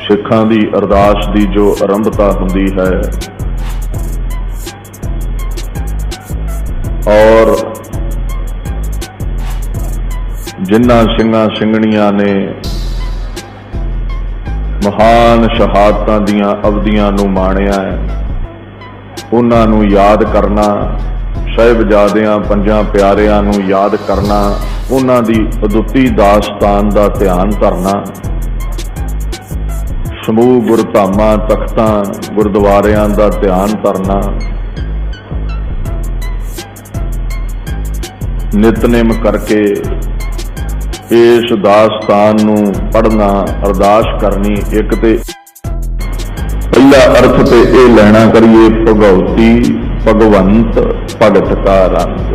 सिखां दी अरदास दी जो आरंभता हुंदी है और जिन्हां सिंघां सिंघणियां ने महान शहादतां दीआं अवधियां नूं माणिया है, उन्हां नूं याद करना, साहिबजादियां पंजां प्यारियां नूं याद करना, उन्हां दी अदुੱਤੀ दास्तान दा ध्यान धरना, समूह गुरधामां तख्तां गुरुद्वारियां दा ध्यान धरना, नितनेम करके इस दास्तान नूं पढ़ना, अरदास करनी। एक ते पहला अर्थ ते यह लेना करिए भगवती भगवंत भगत का रंग।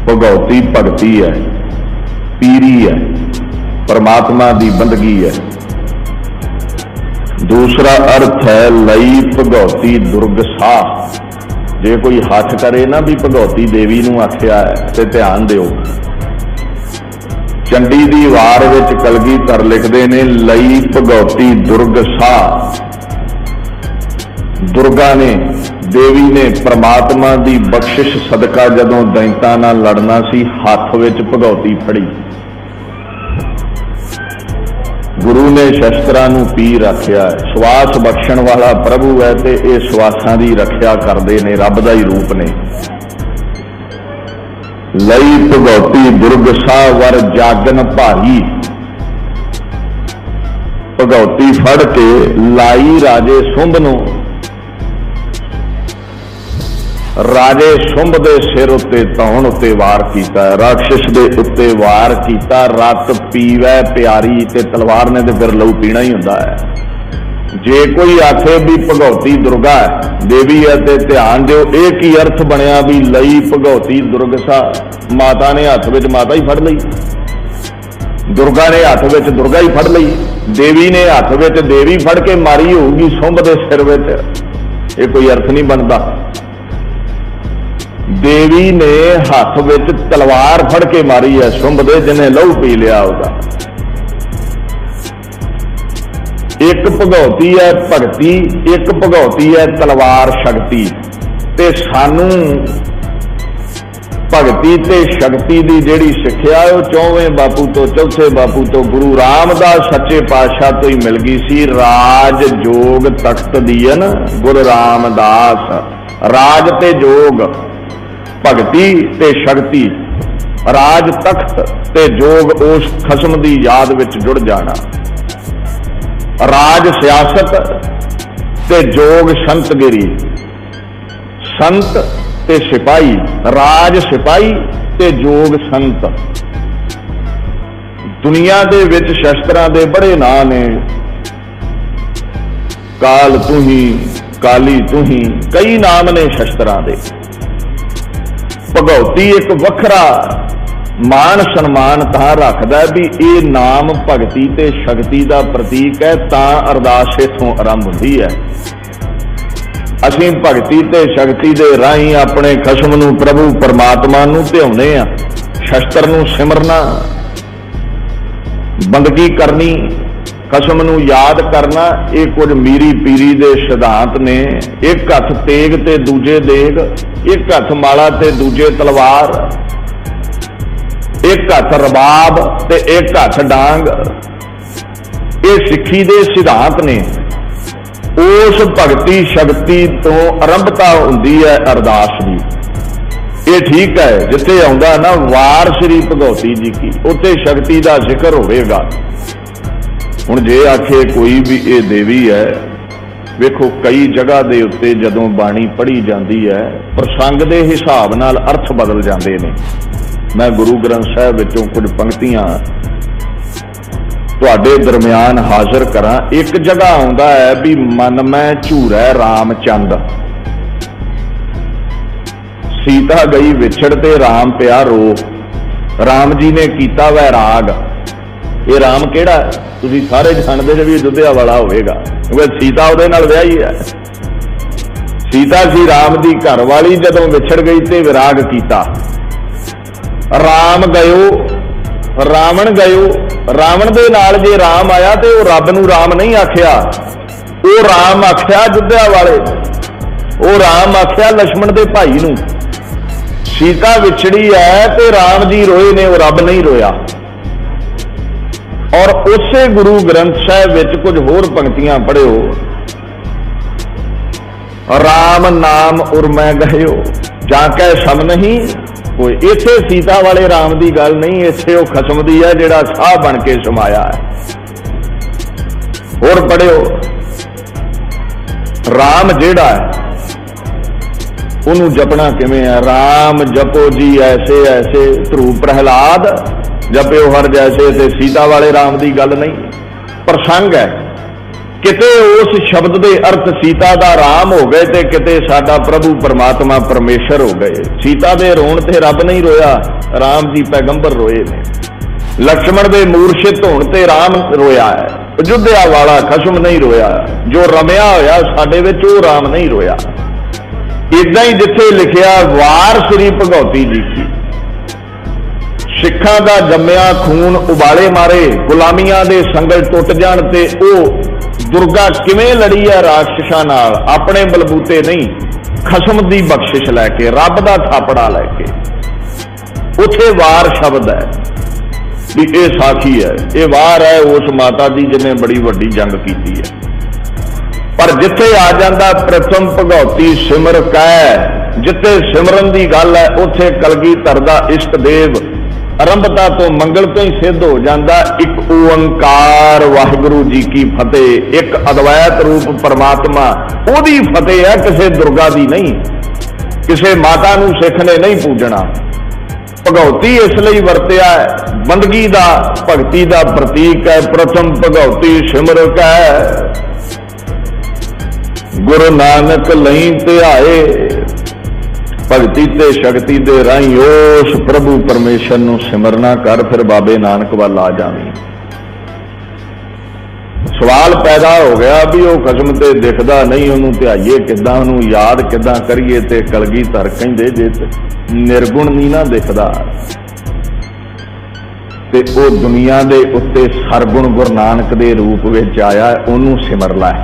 भगवती भगती है, पीरी है, परमात्मा की बंदगी है। दूसरा अर्थ है लई भगवती दुर्गसा। जे कोई हथ करे ना भी भगवती देवी नूं आख्या है तो ध्यान दिओ। चंडी दी वार विच कलगीधर लिखते ने लई भगवती दुर्गसा। दुर्गा ने, देवी ने परमात्मा की बख्शिश सदका जदों दैंतां नाल लड़ना सी, हथ विच भगवती फड़ी। गुरु ने शस्त्रां नूं पी रखिया है। श्वास बख्शण वाला प्रभु है ते ये श्वासां दी रखिया करदे ने, रब दा ही रूप ने। लई भगवती दुर्गसा वर जागन भारी। भगवती फड़ के लाई राजे सुंभ नूं। राजे सुंभ दे सिर उत्ते धौण उत्ते वार कीता, राक्षस दे उत्ते वार कीता। रत पीवै प्यारी ते तलवार ने ते फिर लहू पीना ही हुंदा है। जे कोई आखे भी भगवती दुर्गा देवी है ते ध्यान दिओ, एक ही अर्थ बनया भी लई भगवती दुर्गसा। माता ने हथ विच माता ही फड़ लई, दुर्गा ने हथ विच दुर्गा ही फड़ लई, देवी ने हथ विच देवी फड़ के मारी होगी सुंभ दे सिर विच। ये कोई अर्थ नहीं बनता। देवी ने हथ विच तलवार फड़ के मारी है सुंभ दे, जिन्हें लहू पी लिया होगा। एक भगवती है भगती, एक भगवती है तलवार शक्ति। ते सानू भगती ते शक्ति की जिहड़ी सिक्ख्या वो 4वें बापू तो, चौथे बापू तो, गुरु रामदास सच्चे पातशाह तो ही मिल गई सी। राज जोग तख्त दीन गुरु रामदास। राज ते जोग, भगती ते शक्ति, राज तख्त ते जोग उस खसम की याद विच जुड़ जाना। राज सियासत ते जोग संतगिरी। संत ते सिपाही, राज सिपाही ते जोग संत। दुनिया दे विच शस्त्रां दे बड़े नां ने। काल तू ही, काली तू ही, कई नाम ने शस्त्रां दे। भगवती एक वखरा मान सन्मान तां रखदा भी ये नाम भगती ते शक्ति का प्रतीक है, तां अरदास इथों आरंभ हुंदी है। असीं भगती ते शक्ति दे राहीं अपने खसम नूं, प्रभु परमात्मा नूं ध्याउने आ। शस्त्र नूं सिमरना, बंदगी करनी, खसम नूं याद करना, ये कुछ मीरी पीरी दे सिद्धांत ने। एक हथ तेग ते दूजे देग, एक हथ माला ते दूजे तलवार, एक हथ रबाब ते एक हथ डांग। ये सिੱਖੀ दे सिद्धांत ने। उस भगती शक्ति तो आरंभता हुंदी है अरदास की। ये ठीक है, जिथे आउंदा ना वार श्री भगवती जी की, उत्थे शक्ति का जिक्र होवेगा। हुण जे आखे कोई भी ये देवी है, वेखो कई जगह दे उत्ते जदों बाणी पढ़ी जाती है, प्रसंग के हिसाब नाल अर्थ बदल जाते हैं। मैं गुरु ग्रंथ साहिब विचों कुछ पंक्तियां तुहाडे दरम्यान हाजिर करा। एक जगह आउंदा है भी मन में झूरै रामचंद। सीता गई विछड़ ते राम पिया रो। राम जी ने कीता वैराग। ये राम केड़ा है? तुसीं सारे जानते जे भी अयोध्या वाला होवेगा, क्योंकि सीता उहदे नाल विआही है। सीता सी राम दी घरवाली, जदों विछड़ गई ते विराग कीता। राम गयो रावण गयो, रावण दे नाल जे राम आया तो वह रब नूं राम नहीं आख्या, वो राम आख्या अयोध्या वाले, वो राम आख्या लक्ष्मण दे भाई नूं। सीता विछड़ी है तो राम जी रोए ने, वो रब नहीं रोया। और उसे गुरु ग्रंथ साहिब विच कुछ होर पंक्तियां पढ़ियो, राम नाम उर्मै गयो जाके सब नहीं कोई। इथे सीता वाले राम की गल नहीं, इथे वो खसम दी है जिहड़ा साह बन के समाया है। होर पढ़ियो, राम जिहड़ा है उन्होंने जपना किवें है, राम जपो जी ऐसे ऐसे, ध्रुव प्रहलाद जपियो हर जैसे। ते सीता वाले राम की गल नहीं, प्रसंग है। किते उस शब्द के अर्थ सीता का राम हो गए ते किते साडा प्रभु परमात्मा परमेश्वर हो गए। सीता दे रोण ते रब नहीं रोया, राम जी पैगंबर रोए ने। लक्ष्मण दे मूर्छित होण ते राम रोया है, अयोध्या वाला खसम नहीं रोया। जो रमिया होया साडे विच वो राम नहीं रोया। इदां ही जिथे लिखिया वार श्री भगवती जी की, सिखां दा जम्मिया खून उबाले मारे, गुलामियां दे संगल टुट जाण ते ओ दुर्गा किवें लड़ी है राक्षसां नाल, अपने बलबूते नहीं, खसम दी बख्शिश लैके, रब दा थापड़ा लैके। उथे वार शब्द है भी ये साखी है, ये वार है उस माता दी जिन्हें बड़ी वड्डी जंग कीती है। पर जिथे आ जाता प्रथम भगवती सिमर कै, जिथे सिमरन की गल है उथे कलगीधर दा इष्ट देव आरंभता तो मंगल तो ही सिद्ध हो जाता। एक ओंकार वाहिगुरु जी की फतेह, एक अद्वैत रूप परमात्मा ओदी फतेह है, किसी दुर्गा दी नहीं, किसी माता नूं सिख ने नहीं पूजना। भगवती इसलिए वरतिया है, बंदगी दा भगती दा प्रतीक है। प्रथम भगवती सिमर कै, गुरु नानक लई ध्याए, भगती ते शक्ति दे राही उस प्रभु परमेश्वर नूं सिमरना कर, फिर बाबे नानक वाल आ जावी। सवाल पैदा हो गया भी वो खसम ते दिखदा नहीं, उन्होंने ध्याईए किदां, उन्होंने याद किदां करिए। ते कलगीधर कहंदे जे निर्गुण नहीं ना दिखदा ते ओ दुनिया दे उत्ते सरगुण गुरु नानक दे रूप विच आया, उन्होंने सिमर लै।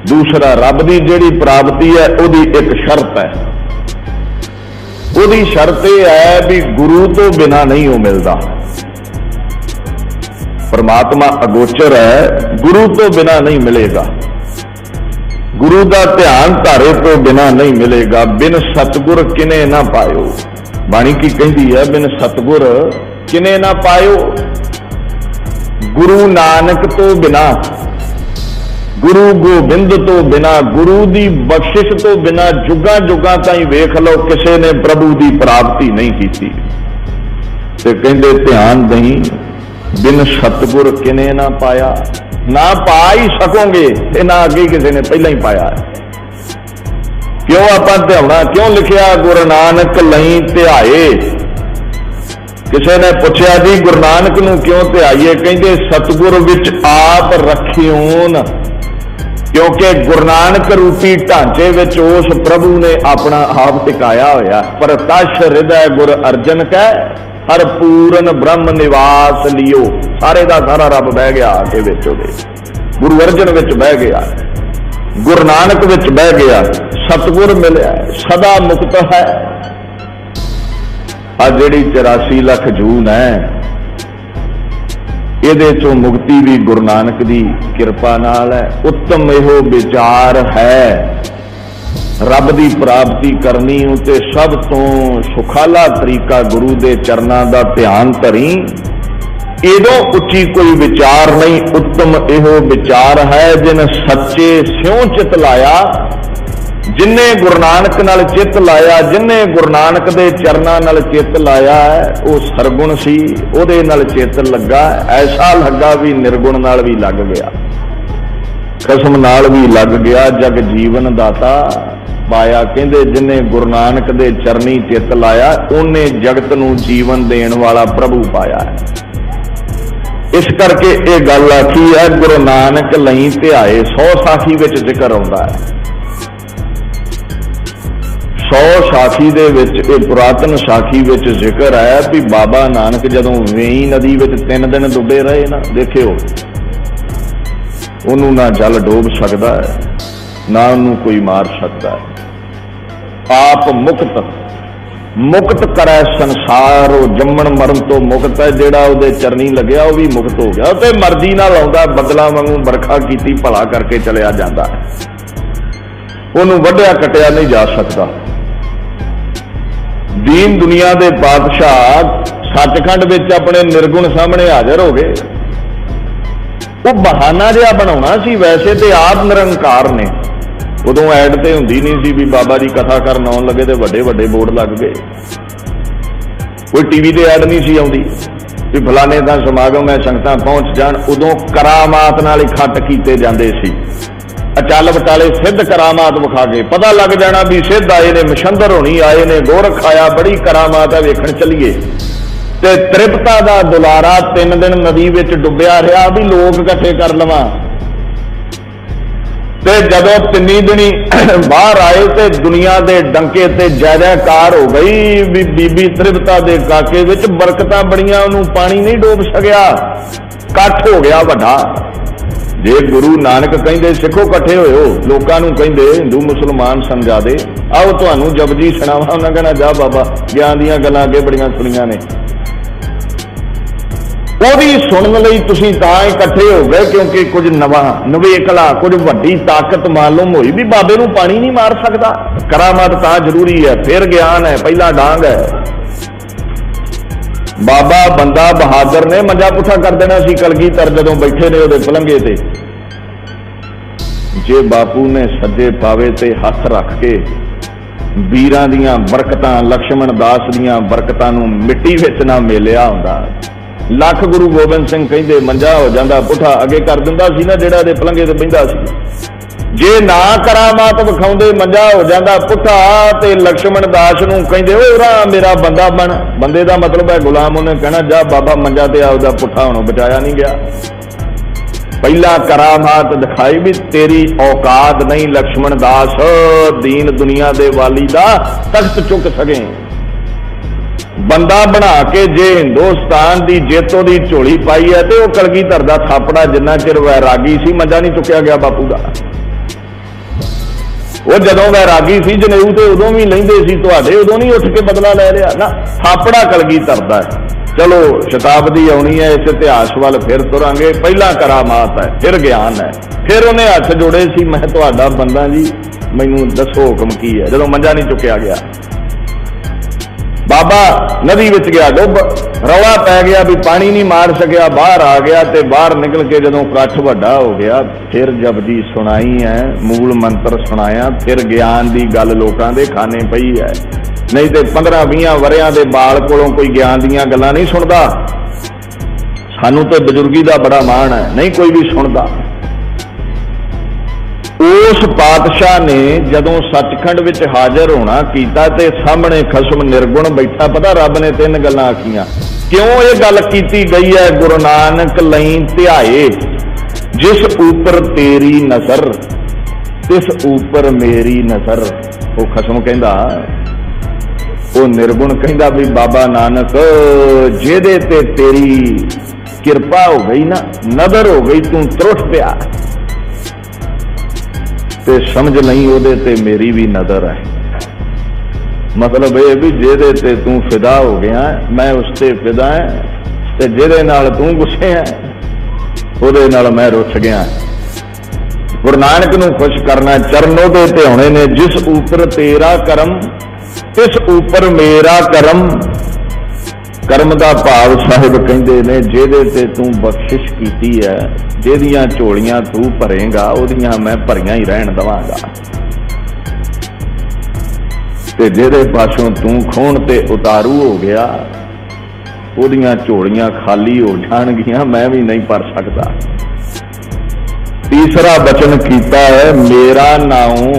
दूसरा रब की जिहड़ी प्राप्ति है उहदी एक शर्त है, उहदी शर्त यह है भी गुरु तो बिना नहीं वो मिलता। परमात्मा अगोचर है, गुरु तो बिना नहीं मिलेगा, गुरु का ध्यान धारे तो बिना नहीं मिलेगा। बिन सतगुर किने ना पायो, बाणी की कहती है बिन सतगुर किने ना पायो। गुरु नानक तो बिना, गुरु गोबिंद तो बिना, गुरु की बख्शिश तो बिना जुगा जुगा ताई वेख लो किसी ने प्रभु की प्राप्ति नहीं की। ते कहंदे ध्यान नहीं बिन सतगुर किने ना पाया, ना पा ही सकोगे ते ना अगे किसी ने पहला ही पाया। क्यों आपां ध्याना, क्यों लिखिया गुरु नानक लई ध्याए। किसी ने पूछा जी गुरु नानक नूं क्यों ध्याईए, कहंदे सतगुर विच आप रखियोन, क्योंकि गुरु नानक रूपी ढांचे विच उस प्रभु ने अपना आप टिकाया होया। पर तश हृदय गुर अर्जन कै, हर पूरन ब्रह्म निवास लियो। सारे का सारा रब बह गया आके विच ओदे, गुरु अर्जन विच बह गया, गुरु नानक विच बह गया, सतगुर मिलिया, सदा मुक्त है। आ जिहड़ी 84 लाख जून है, ਇਹਦੇ चों मुक्ति भी गुरु नानक की कृपा नाल है। उत्तम इहो विचार है, रब की प्राप्ति करनी उते सब तो सुखाला तरीका गुरु के चरणों का ध्यान धरी। इदों उच्ची कोई विचार नहीं, उत्तम इहो विचार है जिन सच्चे स्यों चित लाया। जिन्हें गुरु नानक नाल चित लाया, जिन्हें गुरु नानक दे चरनां नाल चित लाया है, वो सरगुण सी, उहदे नाल चित लगा, ऐसा लगा भी निर्गुण नाल भी लग गया, खसम नाल भी लग गया, जग जीवन दाता पाया। कहंदे जिन्हें गुरु नानक दे चरनी चित लाया, उन्हें जगत नूं जीवन देण वाला प्रभु पाया है। इस करके ये गल आखी है गुरु नानक लई ध्याए, 100 साखी विच जिक्र आउंदा है। 100 ਸਾਖੀ ਦੇ ਵਿੱਚ ਇਹ ਪੁਰਾਤਨ ਸਾਖੀ ਵਿੱਚ ਜ਼ਿਕਰ ਆਇਆ ਵੀ ਬਾਬਾ ਨਾਨਕ ਜਦੋਂ ਵੇਈ ਨਦੀ ਵਿੱਚ 3 ਦਿਨ ਡੁੱਬੇ ਰਹੇ ਨਾ, ਦੇਖਿਓ ਉਹਨੂੰ ਨਾ ਜਲ ਡੋਬ ਸਕਦਾ ਹੈ, ਨਾ ਉਹਨੂੰ ਕੋਈ ਮਾਰ ਸਕਦਾ ਹੈ। ਆਪ ਮੁਕਤ ਕਰੈ ਸੰਸਾਰ, ਉਹ ਜੰਮਣ ਮਰਨ ਤੋਂ ਮੁਕਤ ਹੈ। ਜਿਹੜਾ ਉਹਦੇ ਚਰਨੀ ਲੱਗਿਆ ਉਹ ਵੀ ਮੁਕਤ ਹੋ ਗਿਆ। ਉਹ ਤੇ ਮਰਜ਼ੀ ਨਾਲ ਆਉਂਦਾ, ਬਦਲਾ ਵਾਂਗੂ ਵਰਖਾ ਕੀਤੀ ਭਲਾ ਕਰਕੇ ਚਲਿਆ ਜਾਂਦਾ, ਉਹਨੂੰ ਵੱਢਿਆ ਕੱਟਿਆ ਨਹੀਂ ਜਾ ਸਕਦਾ। ਦੀਨ ਦੁਨੀਆ ਦੇ ਬਾਦਸ਼ਾਹ ਸੱਚਖੰਡ ਵਿੱਚ ਆਪਣੇ ਨਿਰਗੁਣ ਸਾਹਮਣੇ ਹਾਜ਼ਰ ਹੋ ਗਏ। ਉਹ ਬਹਾਨਾ ਜਿਹਾ ਬਣਾਉਣਾ ਸੀ, ਵੈਸੇ ਤੇ ਆਪ ਨਿਰੰਕਾਰ ਨੇ। ਉਦੋਂ ਐਡ ਤੇ ਹੁੰਦੀ ਨਹੀਂ ਸੀ ਵੀ ਬਾਬਾ ਜੀ ਕਥਾ ਕਰਨ ਆਉਣ ਲੱਗੇ ਤੇ ਵੱਡੇ ਵੱਡੇ ਬੋਰਡ ਲੱਗ ਗਏ। ਕੋਈ ਟੀਵੀ ਤੇ ਐਡ ਨਹੀਂ ਸੀ ਆਉਂਦੀ ਵੀ ਫਲਾਣੇ ਦਾ ਸਮਾਗਮ ਹੈ, ਸੰਗਤਾਂ ਪਹੁੰਚ ਜਾਣ। ਉਦੋਂ ਕਰਾਮਾਤ ਨਾਲ ਇਕੱਠ ਕੀਤੇ ਜਾਂਦੇ ਸੀ। ਅਚਲ ਬਟਾਲੇ ਸਿੱਧ ਕਰਾਮਾਤ ਵਿਖਾ ਕੇ ਪਤਾ ਲੱਗ ਜਾਣਾ ਵੀ ਸਿੱਧ ਆਏ ਨੇ, ਮਸ਼ੰਦਰ ਹੋਣੀ ਆਏ ਨੇ, ਗੋਰਖ ਆਇਆ, ਬੜੀ ਕਰਾਮਾਤ ਹੈ, ਵੇਖਣ ਚੱਲੀਏ। ਤੇ ਤ੍ਰਿਪਤਾ ਦਾ ਦੁਲਾਰਾ 3 ਦਿਨ ਨਦੀ ਵਿੱਚ ਡੁੱਬਿਆ ਰਿਹਾ ਵੀ ਲੋਕ ਇਕੱਠੇ ਕਰ ਲਵਾਂ। ਤੇ ਜਦੋਂ 3 ਦਿਨੀ ਬਾਹਰ ਆਏ ਤੇ ਦੁਨੀਆ ਦੇ ਡੰਕੇ ਤੇ ਜੈ ਜੈਕਾਰ ਹੋ ਗਈ ਵੀ ਬੀਬੀ ਤ੍ਰਿਪਤਾ ਦੇ ਕਾਕੇ ਵਿੱਚ ਬਰਕਤਾਂ ਬੜੀਆਂ, ਉਹਨੂੰ ਪਾਣੀ ਨਹੀਂ ਡੋਬ ਸਕਿਆ। ਇਕੱਠ ਹੋ ਗਿਆ ਵੱਡਾ। ਜੇ ਗੁਰੂ ਨਾਨਕ ਕਹਿੰਦੇ ਸਿੱਖੋ ਇਕੱਠੇ ਹੋਇਓ, ਲੋਕਾਂ ਨੂੰ ਕਹਿੰਦੇ ਹਿੰਦੂ ਮੁਸਲਮਾਨ ਸਮਝਾ ਦੇ, ਆਓ ਤੁਹਾਨੂੰ ਜਪਜੀ ਸੁਣਾਵਾਂ। ਉਹਨਾਂ ਕਹਿਣਾ ਜਾ ਬਾਬਾ, ਗਿਆਨ ਦੀਆਂ ਗੱਲਾਂ ਅੱਗੇ ਬੜੀਆਂ ਸੁਣੀਆਂ ਨੇ। ਉਹਦੀ ਸੁਣਨ ਲਈ ਤੁਸੀਂ ਤਾਂ ਇਕੱਠੇ ਹੋ ਗਏ ਕਿਉਂਕਿ ਕੁਝ ਨਵਾਂ ਨਵੇਕਲਾ, ਕੁਝ ਵੱਡੀ ਤਾਕਤ ਮਾਲੂਮ ਹੋਈ ਵੀ ਬਾਬੇ ਨੂੰ ਪਾਣੀ ਨਹੀਂ ਮਾਰ ਸਕਦਾ। ਕਰਾਮਾਤ ਤਾਂ ਜ਼ਰੂਰੀ ਹੈ, ਫਿਰ ਗਿਆਨ ਹੈ, ਪਹਿਲਾ ਡਾਂਗ ਹੈ। ਬਾਬਾ ਬੰਦਾ ਬਹਾਦਰ ਨੇ ਮੰਜਾ ਪੁੱਠਾ ਕਰ ਦੇਣਾ ਸੀ ਕਲਗੀਧਰ ਜਦੋਂ ਬੈਠੇ ਨੇ ਉਹਦੇ ਪਲੰਘੇ ਤੇ। ਜੇ ਬਾਪੂ ਨੇ ਸੱਜੇ ਪਾਵੇ ਤੇ ਹੱਥ ਰੱਖ ਕੇ ਵੀਰਾਂ ਦੀਆਂ ਬਰਕਤਾਂ, ਲਕਸ਼ਮਣ ਦਾਸ ਦੀਆਂ ਬਰਕਤਾਂ ਨੂੰ ਮਿੱਟੀ ਵਿੱਚ ਨਾ ਮੇਲਿਆ ਹੁੰਦਾ, ਲੱਖ ਗੁਰੂ ਗੋਬਿੰਦ ਸਿੰਘ ਕਹਿੰਦੇ ਮੰਜਾ ਹੋ ਜਾਂਦਾ ਪੁੱਠਾ, ਅੱਗੇ ਕਰ ਦਿੰਦਾ ਸੀ ਨਾ ਜਿਹੜਾ ਇਹਦੇ ਪਲੰਘੇ ਤੇ ਬਹਿੰਦਾ ਸੀ। ਜੇ ਨਾ ਕਰਾਮਾਤ ਵਿਖਾਉਂਦੇ ਮੰਜਾ ਹੋ ਜਾਂਦਾ ਪੁੱਠਾ, ਤੇ ਲਕਸ਼ਮਣ ਦਾਸ ਨੂੰ ਕਹਿੰਦੇ ਓ ਰਾ ਮੇਰਾ ਬੰਦਾ ਬਣ। ਬੰਦੇ ਦਾ ਮਤਲਬ ਹੈ ਗੁਲਾਮ। ਉਹਨੇ ਕਹਿਣਾ ਜਾ ਬਾਬਾ ਮੰਜਾ ਤੇ ਆਪਦਾ ਪੁੱਠਾ ਹੋਣੋਂ ਬਚਾਇਆ ਨਹੀਂ ਗਿਆ। ਪਹਿਲਾ ਕਰਾਮਾਤ ਦਿਖਾਈ ਵੀ ਤੇਰੀ ਔਕਾਤ ਨਹੀਂ ਲਕਸ਼ਮਣ ਦਾਸ, ਦੀਨ ਦੁਨੀਆ ਦੇ ਵਾਲੀ ਦਾ ਤਖਤ ਚੁੱਕ ਸਕੇ। ਬੰਦਾ ਬਣਾ ਕੇ ਜੇ ਹਿੰਦੁਸਤਾਨ ਦੀ ਜੇਤੋ ਦੀ ਝੋਲੀ ਪਾਈ ਹੈ ਤੇ ਉਹ ਕਲਗੀਧਰ ਦਾ ਥਾਪੜਾ ਜਿੰਨਾ ਚਿਰ ਵੈਰਾਗੀ ਸੀ ਮੰਜਾ ਨਹੀਂ ਚੁੱਕਿਆ ਗਿਆ ਬਾਪੂ ਦਾ। ਉਹ ਜਦੋਂ ਵੈਰਾਗੀ ਸੀ ਜਨੇਊ ਤੇ ਉਦੋਂ ਵੀ ਲੈਂਦੇ ਸੀ ਤੁਹਾਡੇ, ਉਦੋਂ ਨਹੀਂ ਉੱਠ ਕੇ ਬਦਲਾ ਲੈ ਲਿਆ ਨਾ। ਥਾਪੜਾ ਕਲਗੀਧਰ ਦਾ ਹੈ। ਚਲੋ ਸ਼ਤਾਬਦੀ ਆਉਣੀ ਹੈ, ਇਸ ਇਤਿਹਾਸ ਵੱਲ ਫਿਰ ਤੁਰਾਂਗੇ। ਪਹਿਲਾਂ ਕਰਾਮਾਤ ਹੈ, ਫਿਰ ਗਿਆਨ ਹੈ। ਫਿਰ ਉਹਨੇ ਹੱਥ ਜੋੜੇ ਸੀ, ਮੈਂ ਤੁਹਾਡਾ ਬੰਦਾ ਜੀ, ਮੈਨੂੰ ਦੱਸੋ ਹੁਕਮ ਕੀ ਹੈ। ਜਦੋਂ ਮੰਜਾ ਨਹੀਂ ਚੁੱਕਿਆ ਗਿਆ, ਬਾਬਾ ਨਦੀ ਵਿੱਚ ਗਿਆ ਡੁੱਬ, ਰੌਲਾ ਪੈ ਗਿਆ ਵੀ ਪਾਣੀ ਨਹੀਂ ਮਾਰ ਸਕਿਆ, ਬਾਹਰ ਆ ਗਿਆ। ਤੇ ਬਾਹਰ ਨਿਕਲ ਕੇ ਜਦੋਂ ਇਕੱਠ ਵੱਡਾ ਹੋ ਗਿਆ, ਫਿਰ ਜਪਜੀ ਸੁਣਾਈ ਹੈ, ਮੂਲ ਮੰਤਰ ਸੁਣਾਇਆ, ਫਿਰ ਗਿਆਨ ਦੀ ਗੱਲ ਲੋਕਾਂ ਦੇ ਖਾਨੇ ਪਈ ਹੈ। ਨਹੀਂ ਤੇ 15-20 ਵਰਿਆਂ ਦੇ ਬਾਲ ਕੋਲੋਂ ਕੋਈ ਗਿਆਨ ਦੀਆਂ ਗੱਲਾਂ ਨਹੀਂ ਸੁਣਦਾ। ਸਾਨੂੰ ਤੇ ਬਜ਼ੁਰਗੀ ਦਾ ਬੜਾ ਮਾਣ ਹੈ, ਨਹੀਂ ਕੋਈ ਵੀ ਸੁਣਦਾ। ਉਸ ਪਾਤਸ਼ਾਹ ਨੇ ਜਦੋਂ ਸੱਚਖੰਡ ਵਿੱਚ ਹਾਜ਼ਰ ਹੋਣਾ ਕੀਤਾ ਤੇ ਸਾਹਮਣੇ ਖਸਮ ਨਿਰਗੁਣ ਬੈਠਾ। ਪਤਾ ਰੱਬ ਨੇ 3 ਗੱਲਾਂ ਆਖੀਆਂ। ਕਿਉਂ ਇਹ ਗੱਲ ਕੀਤੀ ਗਈ ਹੈ? ਗੁਰੂ ਨਾਨਕ ਲਈ ਧਿਆਏ ਜਿਸ ਉਪਰ ਤੇਰੀ ਨਜ਼ਰ, ਤਿਸ ਉਪਰ ਮੇਰੀ ਨਜ਼ਰ। ਉਹ ਖਸਮ ਕਹਿੰਦਾ, ਉਹ ਨਿਰਗੁਣ ਕਹਿੰਦਾ ਵੀ ਬਾਬਾ ਨਾਨਕ ਜਿਹਦੇ ਤੇ ਤੇਰੀ ਕਿਰਪਾ ਹੋ ਗਈ ਨਾ, ਨਜ਼ਰ ਹੋ ਗਈ, ਤੂੰ ਤਰੁੱਠ ਪਿਆ ਤੇ ਸਮਝ ਨਹੀਂ ਉਹਦੇ ਤੇ ਮੇਰੀ ਵੀ ਨਜ਼ਰ ਹੈ। ਮਤਲਬ ਇਹ ਵੀ ਜਿਹਦੇ ਤੇ ਤੂੰ ਫਿਦਾ ਹੋ ਗਿਆ ਮੈਂ ਉਸ ਤੇ ਫਿਦਾ ਹਾਂ, ਤੇ ਜਿਹਦੇ ਨਾਲ ਤੂੰ ਗੁੱਸੇ ਹੈ ਉਹਦੇ ਨਾਲ ਮੈਂ ਰੁੱਸ ਗਿਆ। ਗੁਰੂ ਨਾਨਕ ਨੂੰ ਖੁਸ਼ ਕਰਨਾ ਚਰਨ ਉਹਦੇ ਤੇ ਹੋਣੇ ਨੇ। ਜਿਸ ਉਪਰ ਤੇਰਾ ਕਰਮ ਤਿਸ ਉਪਰ ਮੇਰਾ ਕਰਮ। ਕਰਮ ਦਾ ਭਾਵ ਸਾਹਿਬ ਕਹਿੰਦੇ ਨੇ ਜਿਹਦੇ ਤੇ ਤੂੰ ਬਖਸ਼ਿਸ਼ ਕੀਤੀ ਹੈ, ਜਿਹਦੀਆਂ ਝੋਲੀਆਂ ਤੂੰ ਭਰੇਗਾ ਉਹਦੀਆਂ ਮੈਂ ਭਰੀਆਂ ਹੀ ਰਹਿਣ ਦਵਾਂਗਾ, ਤੇ ਜਿਹਦੇ ਪਾਸੋਂ ਤੂੰ ਖੋਣ ਤੇ ਉਤਾਰੂ ਹੋ ਗਿਆ ਉਹਦੀਆਂ ਝੋਲੀਆਂ ਖਾਲੀ ਹੋ ਜਾਣਗੀਆਂ, ਮੈਂ ਵੀ ਨਹੀਂ ਭਰ ਸਕਦਾ। ਤੀਸਰਾ ਬਚਨ ਕੀਤਾ ਹੈ, ਮੇਰਾ ਨਾਉ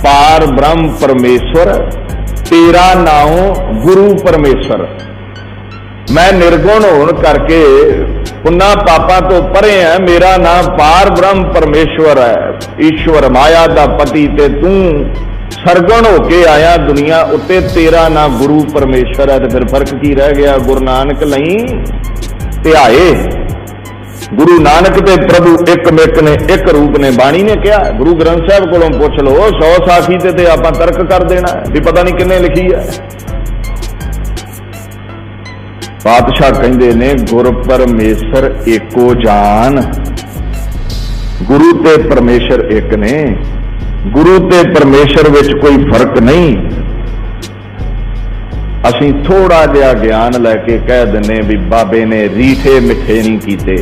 ਪਾਰ ਬ੍ਰਹਮ ਪਰਮੇਸ਼ਵਰ, ਤੇਰਾ ਨਾਉ ਗੁਰੂ ਪਰਮੇਸ਼ਵਰ। ਮੈਂ ਨਿਰਗੁਣ ਹੋਣ ਕਰਕੇ ਪੁੰਨਾ ਪਾਪਾਂ ਤੋਂ ਪਰੇ ਹੈ। ਮੇਰਾ ਨਾਮ ਪਾਰ ਬ੍ਰਹਮ ਪਰਮੇਸ਼ਵਰ ਹੈ, ਈਸ਼ਵਰ ਮਾਇਆ ਦਾ ਪਤੀ, ਤੇ ਤੂੰ सरगुण होके आया दुनिया उत्ते, तेरा ना गुरु परमेश्वर है, तो फिर फर्क की रह गया। गुरु नानक लई ध्याए, गुरु नानक ते प्रभु एक मिक ने, एक रूप ने, बाणी ने कहा। गुरु ग्रंथ साहब कोलों पुछ लो, 100 साखी ते आपां तर्क कर देना भी पता नहीं किन्ने लिखी है। पातशाह कहंदे ने गुर परमेश्वर एको जान, गुरु ते परमेश्वर एक ने, गुरु ते परमेश्वर विच कोई फर्क नहीं। असीं थोड़ा जिहा ज्ञान लैके कह दिंने भी बाबे ने रीठे मिठे नहीं कीते,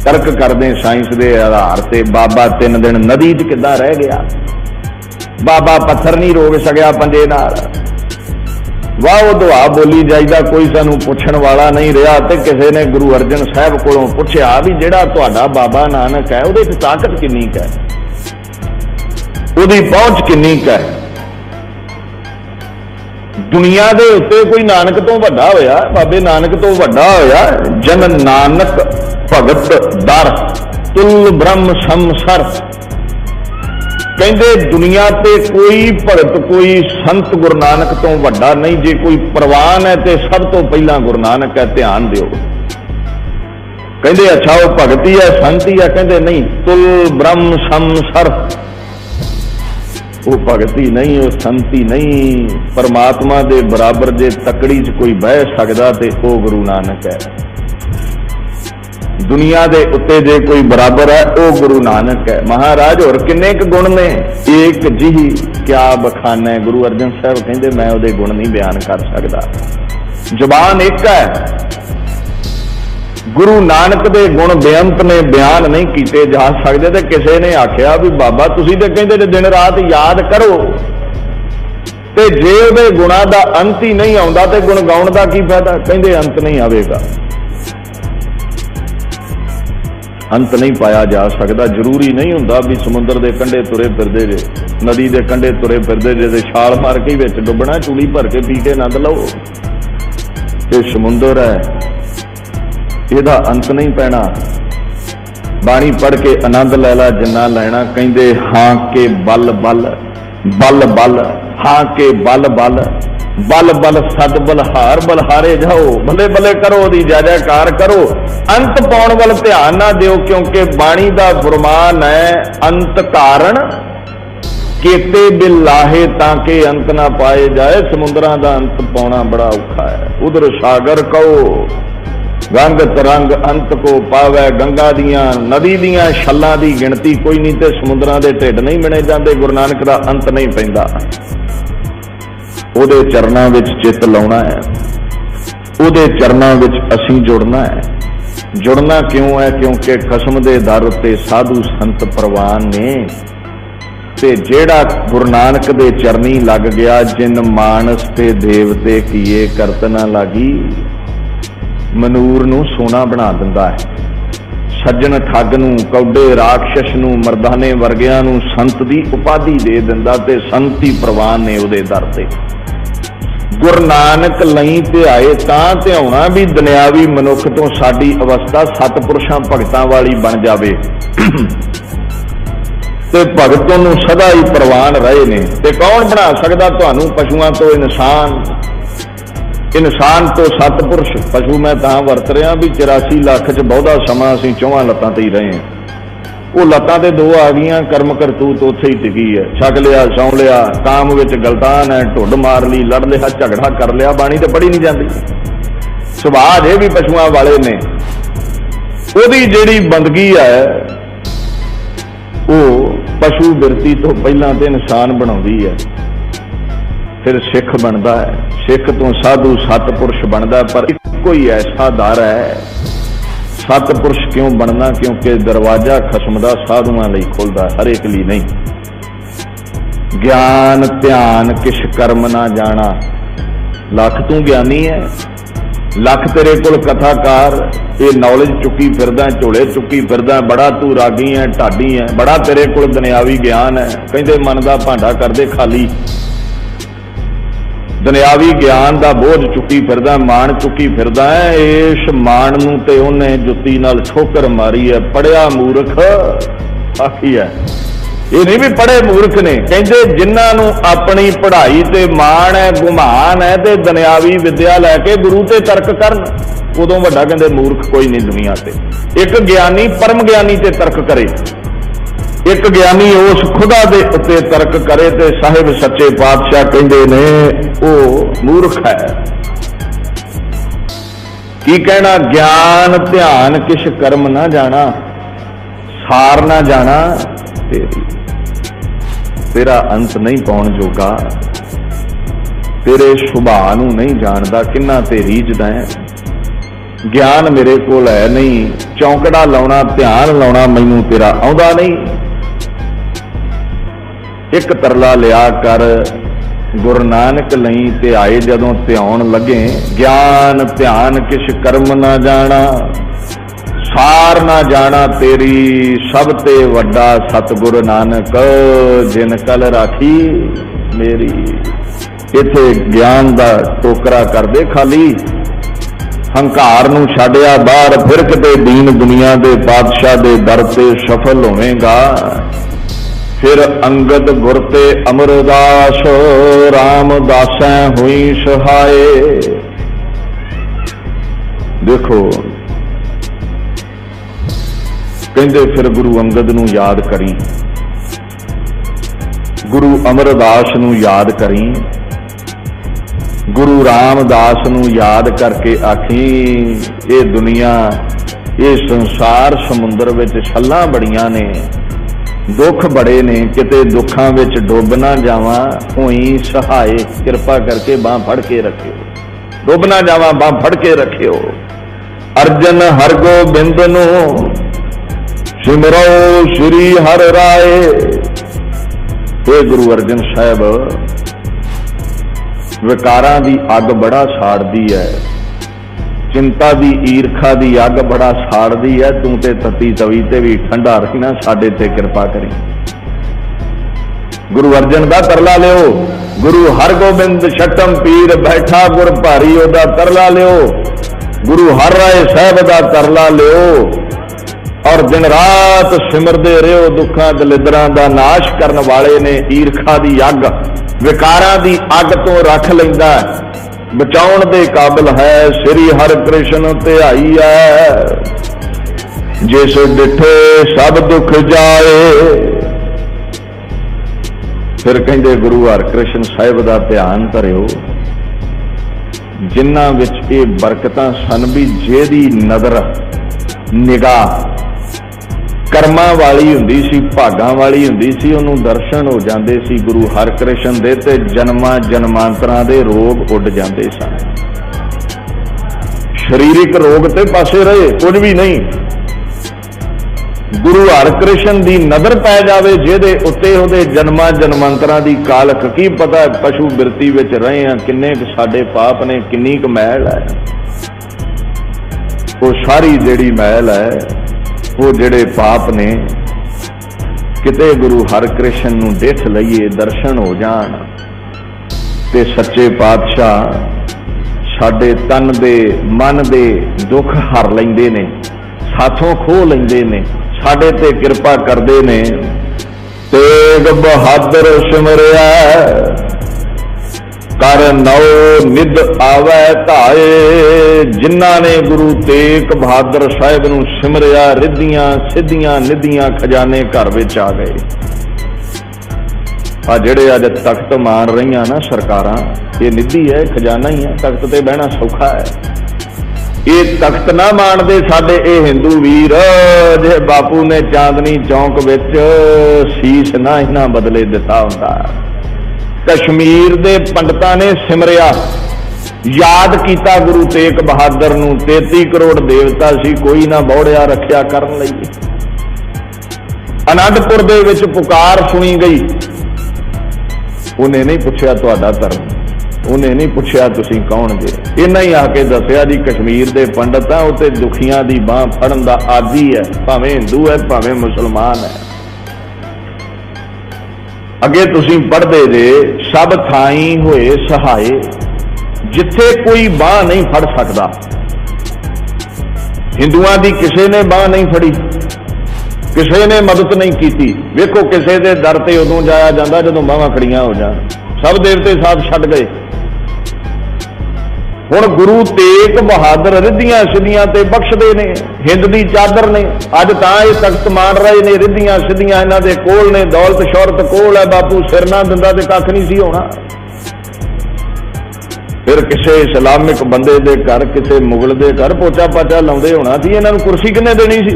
तर्क करदे साइंस के आधार से। बाबा 3 दिन नदी च किद्दां रह गया, बाबा पत्थर नहीं रोक सकिया पंजे नाल। वाह दुआ बोली जाइदा, कोई सानू पुछण वाला नहीं रहा। ते किसी ने गुरु अर्जन साहब कोलों पुछया भी जिहड़ा तुहाडा बाबा नानक है उहदे च ताकत किन्नी है, उहदी पहुंच किन्नी है। दुनिया दे उत्ते कोई नानक तो वड्डा होया, बाबे नानक तो वड्डा होया। जन नानक भगत दर तुल ब्रह्म समसर। कहंदे दुनिया ते कोई भगत कोई संत गुरु नानक तो वड्डा नहीं। जे कोई प्रवान है तो सब तो पहला गुरु नानक है, ध्यान दिओ। कहंदे अच्छा वो भगत ही है संत ही है, कहंदे नहीं, तुल ब्रह्म समसर। वो भगती नहीं, वो संती नहीं। परमात्मा दे बराबर जे तकड़ी च कोई बह सकदा ते वो गुरु नानक है। दुनिया दे उत्ते जे कोई बराबर है वो गुरु नानक है। महाराज और किन्ने क गुण ने, एक जिही क्या बखाना है। गुरु अर्जन साहब कहंदे मैं उहदे गुण नहीं बयान कर सकदा। जुबान एक है, गुरु नानक दे गुण बेअंत ने, बयान नहीं कीते जा सकते। ते किसी ने आख्या भी बाबा तुसीं ते कहंदे जे दिन रात याद करो, ते जे उहदे गुणां दा अंत ही नहीं आउंदा ते गुण गाउण दा की फायदा। कहंदे अंत नहीं आवेगा, अंत नहीं पाया जा सकता। जरूरी नहीं हुंदा भी समुद्र के कंढे तुरे फिरदे जे, नदी के कंढे तुरे फिरदे जे ते छाल मार के विच डुबना, चूड़ी भर के पी के आनंद लो। ये समुद्र है, ਇਹਦਾ अंत नहीं पैना। बाणी पढ़ के आनंद लै ला जिन्ना लैना। कहंदे हां के बल बल बल बल, हां के बल बल बल बल सद बलहार, बलहारे जाओ, भले भले करो, दी जय जयकार करो। अंत पाउण वल ध्यान ना दिओ, क्योंकि बाणी दा फरमान है अंत कारण केते बिल लाहे ताके अंत ना पाए जाए। समुद्रां दा अंत पाउणा बड़ा औखा है। उधर सागर कहो रंग तरंग अंत को पावै, गंगा दियां नदी दियां छल्लां दी गिणती कोई नहीं, ते समुद्रां दे ढिड नहीं मिणे जांदे। गुरु नानक दा अंत नहीं पैंदा। उहदे चरनां विच चित लाउणा है, उहदे चरनां विच असीं जुड़ना है। जुड़ना क्यों है? क्योंकि कसम दे दर ते साधु संत प्रवान ने, ते जेड़ा गुरु नानक दे चरनी लग गया, जिन मानस ते देवते कीए करत ना लागी, मनूर नूं सोना बना दिंदा है। सज्जन ठग नूं, कौडे राक्षस नूं, मरदाने वर्गियां नूं संत दी उपाधि दे दिंदा, ते संती प्रवान ने उहदे दर ते। गुरु नानक लई ध्याए तां ध्याउणा भी दुनियावी मनुख तो साडी अवस्था सतपुरुषां भगतां वाली बन जावे। ते भगतों नूं सदा ही प्रवान रहे ने। ते कौन बना सकदा तुहानूं? पशुआं तो इंसान, इंसान तो सतपुरुष। पशु मैं तां वरत रहा भी 84 लाख च बहुता समा असीं 4 लत्तां ते ही रहे हैं। वो लत्तां ते 2 आ गईयां, कर्म करतूत उत्थे ही टिकी है। छक लिया, सौ लिया, काम विच गलतान है, ढुड मार ली, लड़ लिया, झगड़ा कर लिया, बाणी ते पढ़ी नहीं जाती। सुभाਅ जे भी पशुआं वाले ने। ओहदी जिहड़ी बंदगी है वो पशु बिरती तो पहलां ते इंसान बनाउंदी है, फिर सिख बनता है, सिख तो साधु सतपुरुष बनता है। पर इको ही ऐसा दर है सतपुरुष क्यों बनना? क्योंकि दरवाजा खसम दा साधुआं लई खुलदा, हर एक लई नहीं। ज्ञान ध्यान किश कर्म ना जाना। लख तू ज्ञानी है, लख तेरे कोल कथाकार, ये नॉलेज चुकी फिरदा, झोले चुकी फिरदा, बड़ा तू रागी है, ढाडी है, बड़ा तेरे कोल दुनियावी ज्ञान है। कहंदे मन दा भांडा करदे खाली। दुनियावी ज्ञान का बोझ चुकी फिरदा, मान चुकी फिरदा है। इस मान नूं ते उन्हें जुत्ती नाल ठोकर मारी है। पढ़िया मूर्ख आखी है, ये नहीं भी पढ़े मूर्ख ने, कहते जिन्हों अपनी पढ़ाई ते मान है, गुमान है, ते दुनियावी विद्या लैके गुरु ते तर्क करन, उदों वड्डा कहते मूर्ख कोई नहीं दुनिया ते। एक ज्ञानी परम ज्ञानी ते तर्क करे, एक ज्ञानी उस खुदा दे उत्ते तर्क करे, ते साहिब सच्चे पातशाह कहते ने वो मूर्ख है। की कहना, ज्ञान ध्यान किश कर्म ना जाना, सार ना जाना तेरी, तेरा अंत नहीं पाउण जोगा, तेरे सुभाਅ नूं नहीं जानदा, किन्ना ते रीझदा है। ज्ञान मेरे कोल है नहीं, चौंकड़ा लाउणा ध्यान लाउणा मैनूं तेरा आउंदा नहीं। एक तरला लिया कर गुरु नानक लई ते आए जदों ध्यान लगे, ज्ञान ध्यान किश कर्म ना जाना, सार ना जाना तेरी, सब ते वड्डा सतगुरु नानक जिन कल राखी मेरी। इथे ज्ञान दा टोकरा कर दे खाली, हंकार नूं छड्डिया बाहर, फिर किते दीन दुनिया दे पातशाह दे दर ते सफल होवेगा। फिर अंगद गुर ते अमरदास, रामदासैं हुई सहाय। देखो कहते फिर गुरु अंगद नूं याद करी, गुरु अमरदास नूं याद करी, गुरु रामदास नूं याद करके आखी ये दुनिया ये संसार समुंदर विच छल्लां बड़ियां ने, दुख बड़े ने, किते दुखां विच डुब ना जावां, होई सहाय, कृपा करके बांह फड़ के रखियो, डुब ना जावां बांह फड़ के रखियो। अर्जन हरगोबिंद नूं सिमरो श्री हर राय। हे गुरु अर्जन साहब, विकारां दी अग बड़ा साड़दी है, चिंता दी ईरखा दी अग बड़ा साड़दी है, तू ते तती तवी ते भी ठंडा रहना, साडे ते कृपा करी। गुरु अर्जन दा तरला लियो, गुरु हरगोबिंद छठम पीर बैठा गुर भारी ओदा तरला लियो, गुरु हर राय साहब दा तरला लियो, और दिन रात सिमरदे रहो। दुखा दलिदरां दा नाश करन वाले ने, ईरखा दी अग विकारां दी अग तो रख लैंदा, बचाउण दे काबिल है, श्री हर कृष्ण ध्याई है, जिस डिठे सब दुख जाए। फिर कहंदे गुरु हरकृष्ण साहिब दा ध्यान धरियो, जिन्हां विच ये बरकतां सन भी जेदी नज़र निगाह कर्मां वाली हुंदी सी, भागां वाली हुंदी सी, उहनूं दर्शन हो जांदे सी गुरु हरकृष्ण दे, ते जन्मां जन्मांतरां दे रोग उड़ जांदे सन। शरीरिक रोग ते पासे रहे, कुछ भी नहीं। गुरु हरकृष्ण दी नज़र पै जावे जिहदे उत्ते उहदे जन्मां जन्मांतरां दी कालक, की पता पशु बिरती विच रहे हैं, किन्ने क साडे पाप ने, किन्नी क मैल है। वो सारी जिहड़ी मैल है, वो जिहड़े पाप ने, किते गुरु हरकृष्ण नूं डिठ लईए, दर्शन हो जाण, ते सच्चे पातशाह साडे तन दे मन दे दुख हर लैंदे ने, साथों खोह लैंदे ने, साडे ते कृपा करदे ने। तेग बहादुर सिमरिया कर नौ निध आवे धाए, जिन्हां ने गुरु तेग बहादुर साहिब नूं सिमरिया, रिद्धियां सिद्धियां निधियां खजाने घर विच आ गए। आ जिहड़े अज तख्त मार रहीआं ना सरकारां, ये निधि है, खजाना ही है, तख्त ते बहना सौखा है। ये तख्त ना मानदे साडे ये हिंदू वीर, जे बापू ने चांदनी चौंक विच शीश ना इन्हां बदले दिता हुंदा। कश्मीर दे पंडितां ने सिमरिया, याद किया गुरु तेग बहादुर नूं, 33 करोड़ देवता सी, कोई ना बौड़िया रखिया करन लई। आनंदपुर दे विच पुकार सुनी गई, उन्हें नहीं पूछया तुहाडा धर्म, उन्हें नहीं पूछया तुसीं कौन जे, इन्हां ही आके दस्सिया जी कश्मीर दे पंडित आ, उत्ते दुखियां दी बांह फड़न दा आदी है, भावें हिंदू है भावें मुसलमान है। अगे तुसीं पढ़दे जे, सब थाई होए सहाय, जिथे कोई बांह नहीं फड़ सकता। हिंदुआं दी किसी ने बांह नहीं फड़ी, किसी ने मदद नहीं की। वेखो किसी के दर ते उदों जाया जाता जदों बाहां खड़ियां हो जान। सब देवते साथ छड्ड गए। हुण गुरु तेग बहादुर रिद्धियां सिद्धियां ते बख्शदे ने, हिंद दी चादर ने। अज तां ये तख्त मान रहे ने, रिद्धियां सिद्धियां इन्हां दे कोल ने, दौलत शौहरत कोल है। बापू सिर ना दिंदा ते कख नहीं सी होना। फिर किसी इस्लामिक बंदे दे घर, किसी मुगल दे घर पोचा पाचा लाउंदे होना सी। इन्हां नूं कुर्सी किन्ने देनी सी?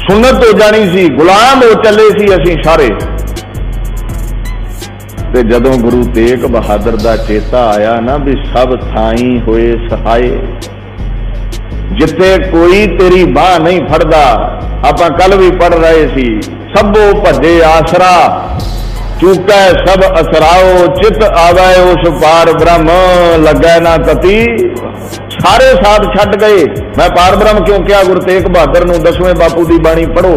सुन्नत हो जानी सी, गुलाम हो चले सी असीं सारे। ते जदों गुरु तेग बहादुर दा चेता आया ना भी सब थाई होए सहाय, जिथे कोई तेरी बाह नहीं फड़दा। आपां कल भी पढ़ रहे सी, सबो भजे आसरा चूकै सब असराओ, चित आवे उस पार ब्रह्म लगै ना तती। सारे साथ छड्ड गए। मैं पार ब्रह्म क्यों कहा? गुरु तेग बहादुर नूं 10वें बापू दी बाणी पढ़ो।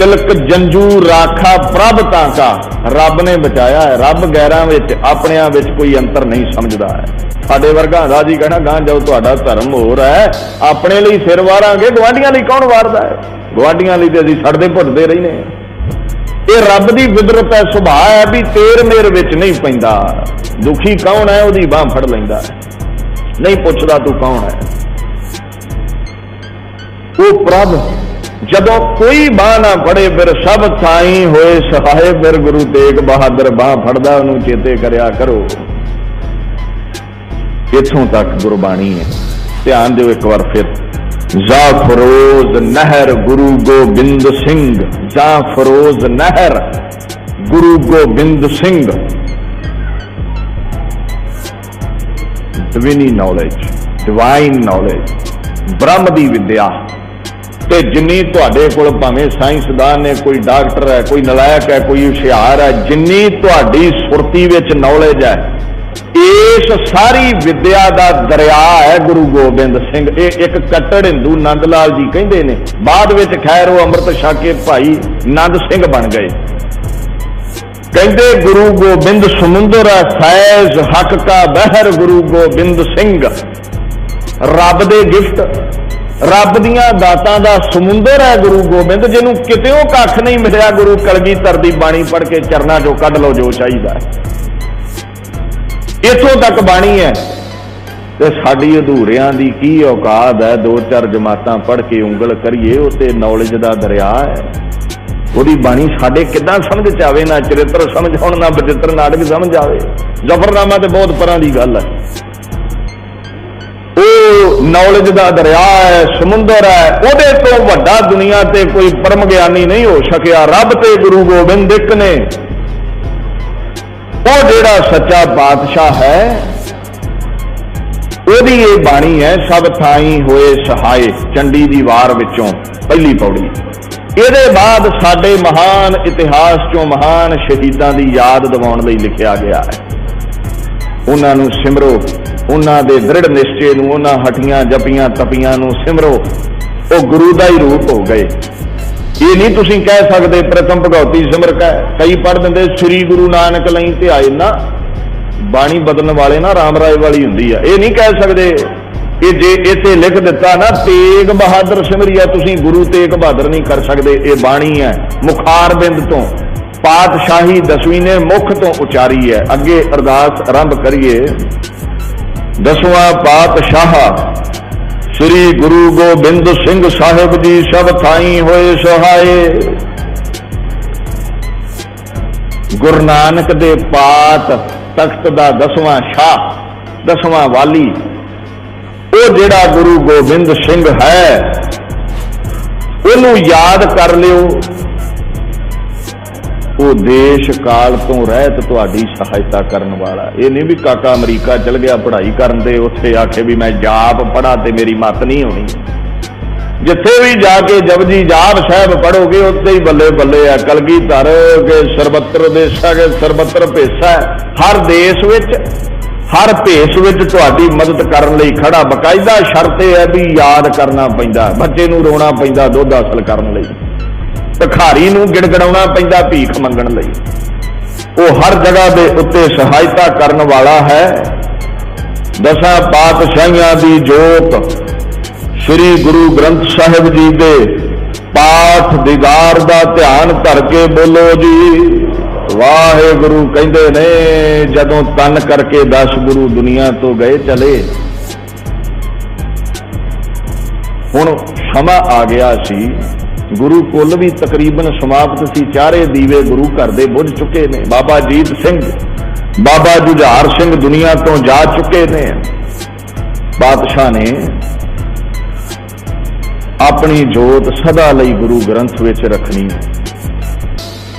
तिलक जंजू राखा प्रभ ताका, रब ने बचाया है। रब गैरां विच अपनियां विच कोई अंतर नहीं समझदा है। साडे वर्गा दा जी कहना गां जाओ तुहाडा धर्म होर है, अपने लिए सिर वारांगे, गुआढ़ियां लई कौन वारदा है? गुआढ़ियां लई ते असीं सड़दे भुटदे रहिने। ये रब दी फितरत है, सुभाअ है भी तेर मेर विच नहीं पैंदा। दुखी कौन है उहदी बांह फड़ लैंदा है, नहीं पुछदा तू कौन है। वो प्रभ जदों कोई बाह ना फड़े, फिर सब थाई होए सहाय। फिर गुरु तेग बहादुर बाह फड़दा, उन्होंने चेते करया करो। इथों तक गुरबाणी है। ध्यान दिओ एक बार फिर। जाफरोज नहर गुरु गोबिंद सिंह, जाफरोज नहर Guru Gobind Singh. Divine knowledge, divine knowledge, ब्रह्म दी विद्या। ते जिन्नी तुहाडे कोल भावें साइंसदान ने, कोई डॉक्टर है, कोई नलायक है, कोई हुशियार है, जिन्नी तुहाडी सुरती विच नॉलेज है, इस सारी विद्या दा दरिया है गुरु गोबिंद सिंह। ये एक कट्टड़ हिंदू नंद लाल जी कहंदे ने, बाद विच खैर वो अमृत छक के भाई नंद सिंह बन गए। कहंदे गुरु गोबिंद समुंदर है फैज हक का बहर, गुरु गोबिंद सिंह रब दे गिफ्ट, रब दियां दातां दा समुंदर है गुरु गोबिंद, जिन्हों कितेओं कख नहीं मिलिया। गुरु कलगीधर दी बाणी पढ़ के चरना चो कढ लो जो चाहिए। इथों तक बाणी है। ते साडी अधूरियां दी की औकात है? 2-4 जमातां पढ़ के उंगल करिए, उत्ते नॉलेज दा दरिया है। ਉਹਦੀ ਬਾਣੀ ਸਾਡੇ ਕਿੱਦਾਂ ਸਮਝ ਚ ਆਵੇ? ਨਾ ਚਰਿੱਤਰ ਸਮਝ ਆਉਣ, ਨਾ ਬਚਿੱਤਰ ਨਾਟਕ ਸਮਝ ਆਵੇ। ਜ਼ਫਰਨਾਮਾ ਤੇ ਬਹੁਤ ਪਰਾਂ ਦੀ ਗੱਲ ਹੈ। ਉਹ ਨੌਲੇਜ ਦਾ ਦਰਿਆ ਹੈ, ਸਮੁੰਦਰ ਹੈ। ਉਹਦੇ ਤੋਂ ਵੱਡਾ ਦੁਨੀਆ ਤੇ ਕੋਈ ਪਰਮ ਗਿਆਨੀ ਨਹੀਂ ਹੋ ਸਕਿਆ। ਰੱਬ ਤੇ ਗੁਰੂ ਗੋਬਿੰਦ ਇੱਕ ਨੇ। ਉਹ ਜਿਹੜਾ ਸੱਚਾ ਬਾਦਸ਼ਾਹ ਹੈ, ਉਹਦੀ ਇਹ ਬਾਣੀ ਹੈ। ਸਭ ਥਾਈ ਹੋਏ ਸਹਾਏ, ਚੰਡੀ ਦੀ ਵਾਰ ਵਿੱਚੋਂ ਪਹਿਲੀ ਪੌੜੀ। ਇਹਦੇ ਬਾਅਦ ਸਾਡੇ ਮਹਾਨ ਇਤਿਹਾਸ ਚੋਂ ਮਹਾਨ ਸ਼ਹੀਦਾਂ ਦੀ ਯਾਦ ਦਿਵਾਉਣ ਲਈ ਲਿਖਿਆ ਗਿਆ ਹੈ। ਉਹਨਾਂ ਨੂੰ ਸਿਮਰੋ, ਉਹਨਾਂ ਦੇ ਦ੍ਰਿੜ ਨਿਸ਼ਚੇ ਨੂੰ, ਉਹਨਾਂ ਹਟੀਆਂ ਜਪੀਆਂ ਤਪੀਆਂ ਨੂੰ ਸਿਮਰੋ। ਉਹ ਗੁਰੂ ਦਾ ਹੀ ਰੂਪ ਹੋ ਗਏ। ਇਹ ਨਹੀਂ ਤੁਸੀਂ ਕਹਿ ਸਕਦੇ ਪ੍ਰਥਮ ਭਗਉਤੀ ਸਿਮਰ ਕੈ। ਕਈ ਪੜ੍ਹ ਦਿੰਦੇ ਸ੍ਰੀ ਗੁਰੂ ਨਾਨਕ ਲਈ ਧਿਆਏ ਨਾ। ਬਾਣੀ ਬਦਲਣ ਵਾਲੇ ਨਾ ਰਾਮ ਰਾਏ ਵਾਲੀ ਹੁੰਦੀ ਆ। ਇਹ ਨਹੀਂ ਕਹਿ ਸਕਦੇ कि जे इसे लिख दिता ना तेग बहादुर सिमरिया, तुसी गुरु तेग बहादुर नहीं कर सकते। ये बाणी है मुखार बिंद तो, पातशाही 10वीं ने मुख तो उचारी है। अगे अरदास आरंभ करिए। 10वां पातशाह श्री गुरु गोबिंद सिंह साहिब जी सब थाई होए सहाय। गुरु नानक दे पात तख्त दा 10वां शाह, 10वां वाली, वो जिहड़ा गुरु गोबिंद सिंह है, उन्होंने याद कर लियो। वो देश काल तो रहत तुहाडी सहायता करने वाला। ये नहीं भी काका अमरीका चल गया पढ़ाई करन दे, उत्थे आखे भी मैं जाप पढ़ा ते मेरी मत नहीं होनी। जिथे भी जाके जपजी जाप साहब पढ़ोगे उत्थे ही बल्ले बल्ले है। कलगीधर के सर्वत्र देशा के सर्वत्र भेसा है। हर देश विच हर भेस विच तुहाडी मदद करन लई खड़ा। बकायदा शर्त है भी याद करना पैंदा, बच्चे नूं रोना पैंदा दुध हासल करन लई, भिखारी नूं गिड़गड़ाउणा पैंदा भीख मंगण लई। वो हर जगह दे उत्ते सहायता करन वाला है। 10 पातशाहियां दी जोत श्री गुरु ग्रंथ साहिब जी दे पाठ दीदार दा ध्यान धर के बोलो जी वाहेगुरु। कहते ने जदों तन करके 10 गुरु दुनिया तो गए चले, हुण समा आ गया सी, गुरु कुल भी तकरीबन समाप्त सी, चारे दीवे गुरु घर दे बुझ चुके ने। बाबा जीत सिंह, बाबा जुझार सिंह दुनिया तो जा चुके ने। बादशाह ने अपनी जोत सदा लई गुरु ग्रंथ विच रखनी,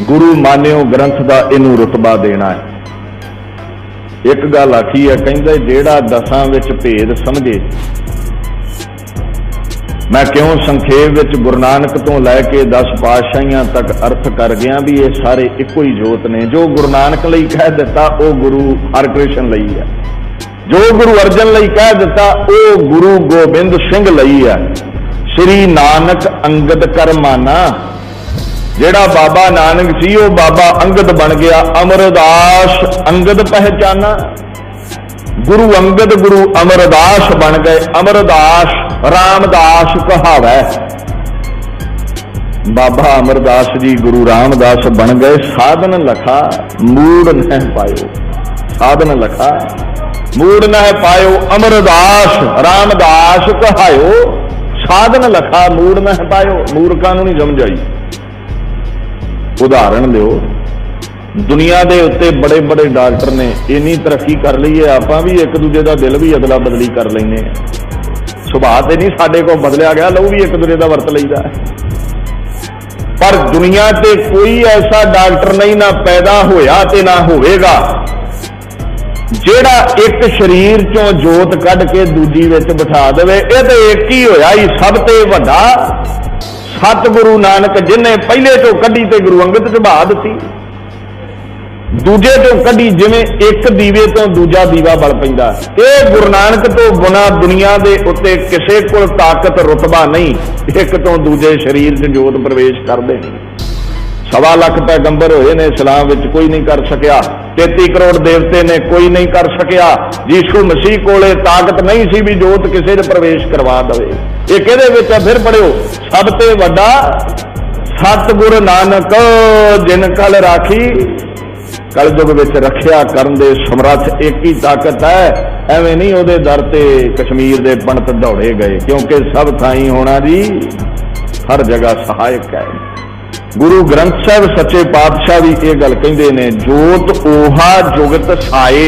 गुरु मान्यो ग्रंथ दा इनू रुतबा देना है। एक गल आखी है, कहंदे जेड़ा 10 विच भेद समझे। मैं क्यों संखेप विच गुरु नानक तो लैके 10 पातशाहियां तक अर्थ कर गया भी ये सारे इको ही जोत ने। जो गुरु नानक लई कह दिता वो गुरु हरकृष्ण लई है, जो गुरु अर्जन लई कह दिता वो गुरु गोबिंद सिंह लई है। श्री नानक अंगद करमाना, जेड़ा बाबा नानक सी वो बाबा अंगद बन गया। अमरदास अंगद पहचाना, गुरु अंगद गुरु अमरदास बन गए। अमरदास रामदास कहावै, बाबा अमरदास जी गुरु रामदास बन गए। साधन लखा मूड न पायो, साधन लखा मूड न पायो। अमरदास रामदास कहायो, साधन लखा मूड न पायो। मूर्खां नूं नहीं समझ आई। उदाहरण लियो, दुनिया दे उत्ते बड़े बड़े डॉक्टर ने इन्नी तरक्की कर ली है, आपां भी एक दूजे का दिल भी अदला बदली कर लेंगे। सुभाव ते नहीं साडे कोल बदलिया गया, लहू भी एक दूजे का वरत लईदा। पर दुनिया ते कोई ऐसा डॉक्टर नहीं ना पैदा होया ते ना होवेगा जेड़ा एक शरीर चों जोत कढ़ के दूजी विच बिठा देवे। ये तो एक ही होया ही सब ते वड्डा सतगुरु नानक, जिन्हें पहले तो कढ़ी ते गुरु अंगद च बहा दित्ती, दूजे तो कढ़ी जिवें एक दीवे तो दूजा दीवा बल पैंदा। ये गुरु नानक तो बिना दुनिया दे उत्ते किसे कोल ताकत रुतबा नहीं, एक तो दूजे शरीर च जोत प्रवेश करदे। 1.25 लाख पैगंबर होए ने इस्लाम विच, कोई नहीं कर सकिया। 33 करोड़ देवते ने, कोई नहीं कर सकिया। यीशु मसीह कोले ताकत नहीं सी भी जोत किसे ने प्रवेश करवा दवे। ये किहदे विच फिर पढ़ियो, सब ते वड्डा सतगुरु नानक जिन कल राखी, कलयुग विच रखिया करन दे समर्थ एक ही ताकत है। एवें नहीं उहदे दर ते कश्मीर दे पंडित दौड़े गए, क्योंकि सब थाई होना जी हर जगह सहायक है। गुरु ग्रंथ साहिब सच्चे पातशाह भी ये गल कहंदे ने, जोत ओहा जुगत साए।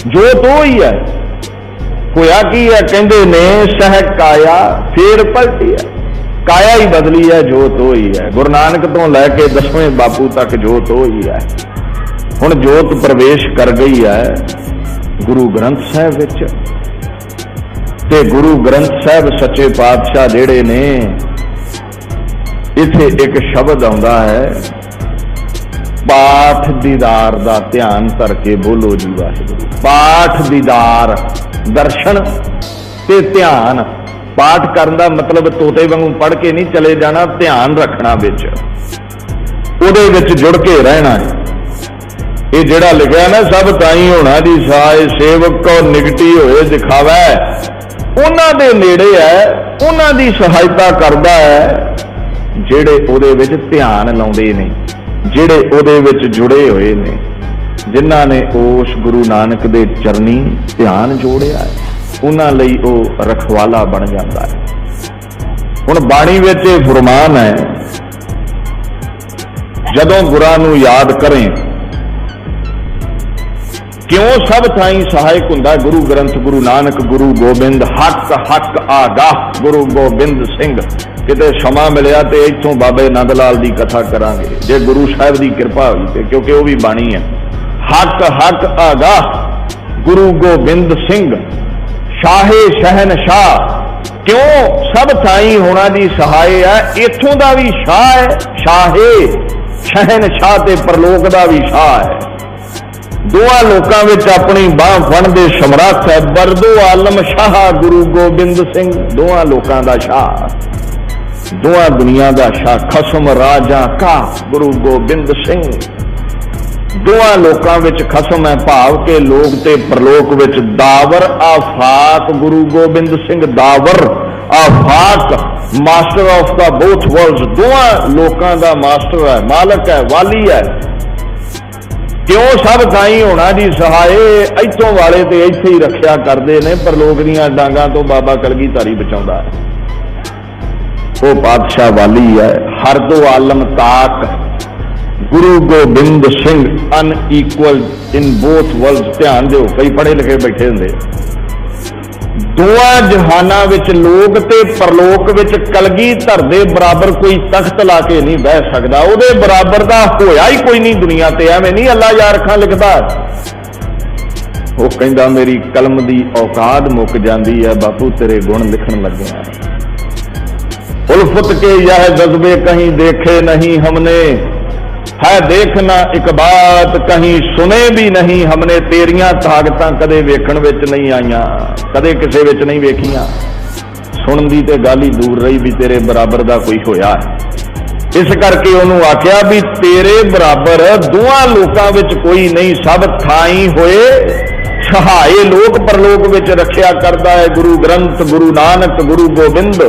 जोत वो ही है, होया की है, कहंदे ने सह काया फेर पलटी है। काया ही बदली है, जोत वो ही है। गुरु नानक तो लैके 10वें बापू तक जोत वो ही है। हुण जोत प्रवेश कर गई है गुरु ग्रंथ साहिब विच, ते गुरु ग्रंथ साहिब सच्चे पातशाह जेड़े ने, इथे एक शब्द आउंदा है, पाठ दीदार दा ध्यान धर के बोलो जी वाहिगुरू। पाठ दीदार, दर्शन ते ध्यान। पाठ करन दा मतलब तोते वांगू पढ़ के नहीं चले जाना, ध्यान रखना विच, उहदे विच जुड़ के रहना है। ये जिहड़ा लिखिया ना, सब ताई होना जी साए सेवक को निगटी होए दिखावै, उन्हां दे नेड़े है, उन्हां दी सहायता करदा है ਜਿਹੜੇ ਉਹਦੇ ਵਿੱਚ ਧਿਆਨ ਲਾਉਂਦੇ ਨੇ, ਜਿਹੜੇ ਉਹਦੇ ਵਿੱਚ ਜੁੜੇ ਹੋਏ ਨੇ, ਜਿਨ੍ਹਾਂ ਨੇ ਉਸ ਗੁਰੂ ਨਾਨਕ ਦੇ ਚਰਨੀ ਧਿਆਨ ਜੋੜਿਆ ਹੈ, ਉਹਨਾਂ ਲਈ ਉਹ ਰਖਵਾਲਾ ਬਣ ਜਾਂਦਾ ਹੈ। ਹੁਣ ਬਾਣੀ ਵਿੱਚ ਇਹ ਫਰਮਾਨ ਹੈ, ਜਦੋਂ ਗੁਰਾਂ ਨੂੰ ਯਾਦ ਕਰੇ, क्यों सब थाई सहायक हुंदा गुरु ग्रंथ, गुरु नानक, गुरु गोबिंद, हक हक आगाह गुरु गोबिंद सिंह। किते समा मिलिया तो इत्थों बाबे नंद लाल की कथा करांगे, जे गुरु साहिब की कृपा हुई तो, क्योंकि वह भी बाणी है। हक हक आगाह गुरु गोबिंद सिंह, शाहे शहनशाह। क्यों सब थाई होना जी सहाय है, इत्थों का भी शाह है, शाहे शहनशाह ते परलोक का भी शाह है। दोवां लोकां विच अपनी बाह फड़न दे समर्थ है। बरदो आलम शाह गुरु गोबिंद सिंह, दोवां लोकां दा शाह, दोवां दुनिया दा शाह। खसम राजा का गुरु गोबिंद सिंह। दोवां लोकां विच खसम है, भाव के लोक ते परलोक विच दावर आफाक। गुरु गोबिंद सिंह दावर आफाक, master of the both worlds, दोवां लोकां दा मास्टर है, मालक है, वाली है। क्यों सब थाई होना जी सहाय, इथों वाले तो इत्थे ही रखिया करते ने, परलोक दीआं डांगां तो बाबा कलगीधारी बचाउंदा है। वो पातशाह वाली है, हर दो आलम ताक। गुरु Gobind Singh unequal in both worlds. ध्यान दो, कई पढ़े लिखे बैठे होंदे। दोवां जहानां विच लोक ते परलोक विच कलगीधर दे बराबर कोई तख्त ला के नहीं बह सकदा। उहदे बराबर दा होया ही कोई नहीं दुनिया ते। एवें नहीं अल्लाह यार खां लिखदा, वो कहंदा मेरी कलम दी औकात मुक जांदी है बापू, तेरे गुण लिखण लग्या। उल्फत के यह जज्बे कहीं देखे नहीं हमने, है देखना एक बात कहीं सुने भी नहीं हमने। तेरियां ताकतां कदे वेखण विच नहीं आईयां, कदे किसे विच नहीं वेखियां। सुनन दी ते गल ही दूर रही भी तेरे बराबर दा कोई होया है। इस करके उन्होंने आख्या भी तेरे बराबर दोवां लोकां विच कोई नहीं, सब थाई होए सहाय लोक परलोक विच रखिया करदा है। गुरु ग्रंथ, गुरु नानक, गुरु गोबिंद।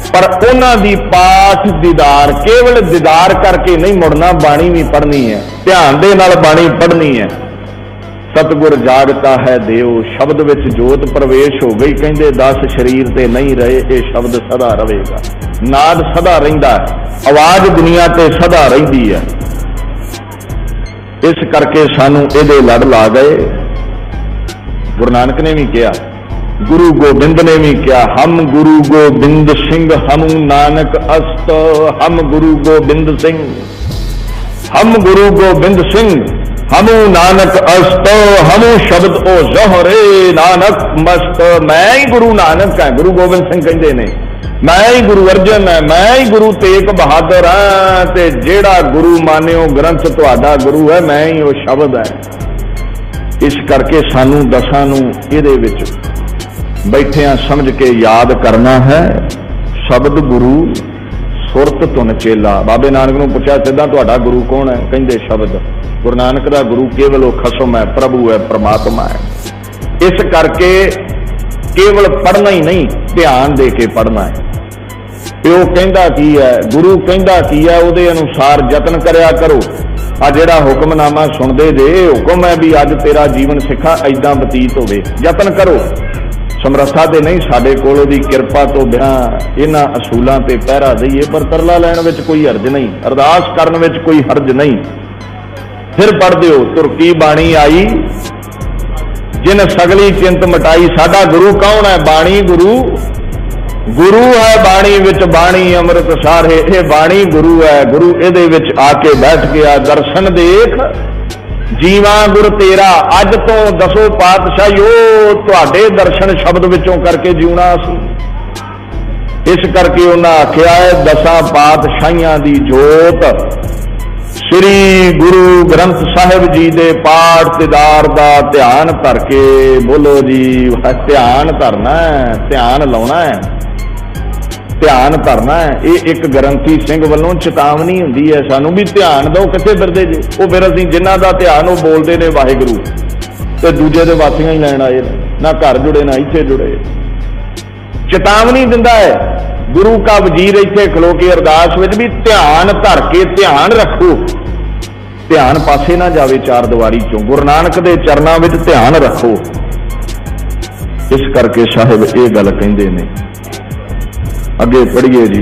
पर उन्हां दी पाठ दीदार केवल दीदार करके नहीं मुड़ना, बाणी भी पढ़नी है, ध्यान दे नाल बाणी पढ़नी है। सतगुर जागता है देव, शब्द विच जोत प्रवेश हो गई। कहंदे 10 शरीर ते नहीं रहे, ये शब्द सदा रहेगा। नाद सदा रहिंदा है, आवाज दुनिया ते सदा रहिंदी है। इस करके सानू इहदे लड़ ला गए। गुरु नानक ने भी कहा, गुरु गोबिंद ने भी क्या, हम गुरु गोबिंद सिंह हमू नानक अस्त। हम गुरु गोबिंद सिंह, हम गुरु गोबिंद सिंह हमू नानक अस्त। हमू शब्द ओ जहरे नानक मस्त। मैं ही गुरु नानक है, गुरु गोबिंद सिंह कहते ने। मैं ही गुरु अर्जन है, मैं ही गुरु तेग बहादुर हाँ। ते जेड़ा गुरु मानियो ग्रंथ तुहाडा गुरु है, मैं ही वो शब्द है। इस करके सानू दसां नू इहदे विच बैठिया समझ के याद करना है। शब्द गुरु सुरत तुन चेला। बाबे नानक ने पूछा सिद्धा तुहाडा गुरु कौन है? कहंदे शब्द। गुरु नानक दा गुरु केवल वो खसम है, प्रभु है, परमात्मा है। इस करके केवल पढ़ना ही नहीं, ध्यान दे के पढ़ना है। प्यो कहंदा की है, गुरु कहंदा की है, उहदे अनुसार यतन करया करो। आ जिहड़ा हुक्मनामा सुनदे जे, हुक्म है भी अज तेरा जीवन सिखा ऐदां बतीत होवे, यतन करो। समर्था तो नहीं साडे कोल, ओहदी किरपा तो बिना इन्हां असूलां ते पहरा दईए, पर तरला लैण विच कोई हरज नहीं, अरदास करन विच कोई हरज नहीं। फिर पढ़ दिओ, तुरकी बाणी आई जिन सगली चिंत मिटाई। साडा गुरु कौन है? बाणी गुरु। गुरु है बाणी विच, बाणी अमृत सारे। ये बाणी गुरु है, गुरु इहदे विच आके बैठ गया। दर्शन देख जीवा गुर तेरा। अज तो दसो पातशाहियो तुहाडे दर्शन शब्द विचों करके जीवना सी। इस करके उन्हें आख्या है 10 पातशाहियां दी जोत श्री गुरु ग्रंथ साहिब जी दे पाठ दीदार दा ध्यान धर के बोलो जी। ध्यान धरना है, ध्यान लाउणा है, ध्यान धरना है। ये एक ग्रंथी सिंह वालों चेतावनी हुंदी है सानू भी ध्यान दो। किथे फिरदे जे वो? फिर असीं जिन्हां दा ध्यान वो बोलदे ने वाहिगुरू, ते दूजे दे वासियां ही लैण आए, ना घर जुड़े ना इत्थे जुड़े। चेतावनी दिंदा है गुरु का वजीर इत्थे खलो के अरदास विच भी ध्यान धर के ध्यान रखो, ध्यान पासे ना जावे चार दीवारी चों। गुरु नानक दे चरनां विच ध्यान रखो। इस करके साहिब ये गल कहिंदे ने। अगे पढ़िए जी।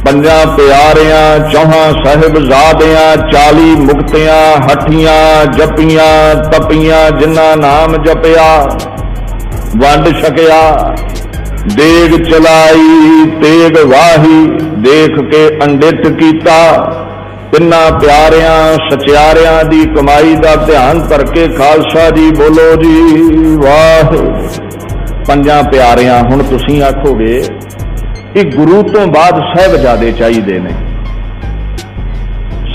5 प्यारियां 4 साहिबजादियां 40 मुक्तियां हठियां जपियां तपियां जिन्ना नाम जपिया वंड छकिया देग चलाई तेग वाही देख के अंडित कीता। 3 प्यारियां सचियारियां दी कमाई दा ध्यान करके खालसा जी बोलो जी वाह। 5 प्यारियां हुण तुसीं आखोगे कि गुरु तो बाद साहिबजादे चाहिए ने।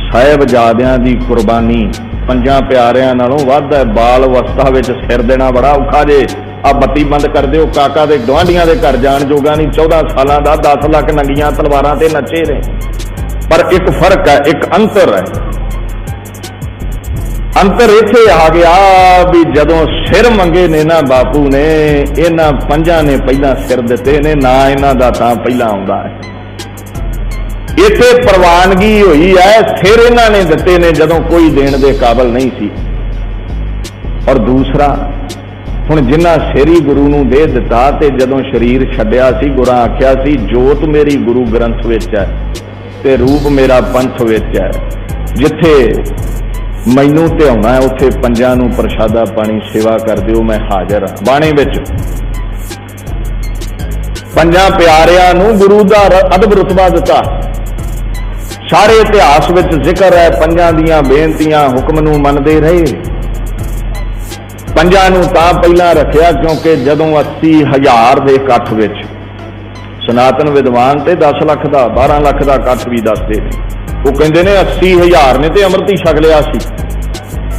साहिबजादियां दी कुर्बानी 5 प्यारियां नालों वध है। बाल अवस्था विच सिर देना बड़ा औखा जे। आ बत्ती बंद कर दिओ, काका दे गवांढियां दे घर जाण जोगा नहीं। 14 सालां दा 10 लाख नंगियां तलवारां ते नचे ने। पर एक फर्क है, एक अंतर है। अंतर इत्थे आ गया भी जदों सिर मंगे ने ना बापू ने, इन्हां पंजां ने पहला सिर दिते ने, ना इन्हां दा तां पहला आउंदा है। इत्थे प्रवानगी हुई है, सिर इन्हां ने दिते ने जदों कोई देण दे काबिल नहीं सी। और दूसरा हुण जिन्हां सिर ही गुरु नूं दे दिता ते जदों शरीर छड्डिया सी, गुरां आख्या सी जोत मेरी गुरु ग्रंथ विच है ते रूप मेरा पंथ विच है। जिथे मैनू ध्याना है उत्थे पंजां नूं प्रशादा पानी सेवा कर दिओ, मैं हाजिर हाँ। बाणी विच पंजां प्यारियां नूं गुरु दा अदब रुतबा दिता। सारे इतिहास विच जिक्र है पंजां दियां बेनतियां हुक्म नूं मनदे रहे। पंजां नूं तां पहलां रखिया क्योंकि जदों 80,000 दे इकट्ठ विच सनातन विद्वान ते 10 लाख दा 12 लाख दा इकट्ठ भी दसदे ने, वो कहते ने 80,000 ने तो अमृत ही छक लिया सी।